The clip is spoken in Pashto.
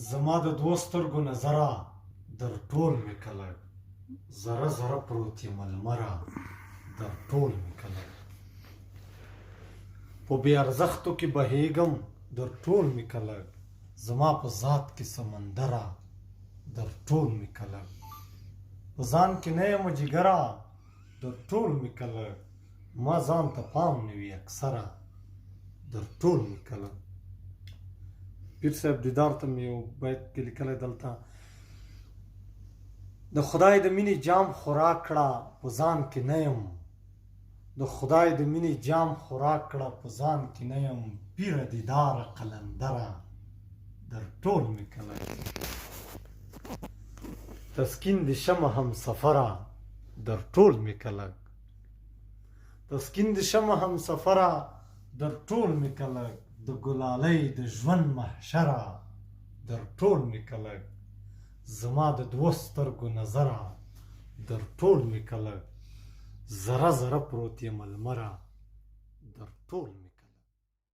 زما د دوو سترګو نظره در ټول مې کله ذره ذره پروت یم لمره در ټول مې کله په بې ارزښتو کې بهیږم در ټول مې کله زما په ذات کې سمندره در ټول مې کله په ځان کې نه یم جګره در ټول مې کله ما ځان ته پام نه وي اکثره در ټول مې کله پیر صاحب دیدار ته مې یو بیت کې لیکلی دلته د خدای د مینې جام خوراک کړه په ځان کې نه یم د خدای د مینې جام خوراک کړه په ځان کې نه یم پیره دیداره قلندره در ټول مې کله تسکین د شمع هم سفره در ټول مې کله تسکین د شمع هم سفره در ټول مې کله د ګلالۍ د ژوند محشره در ټول مې کله زما د دوو سترګو نظره در ټول مې کله ذره ذره پروت یم لمره در ټول مې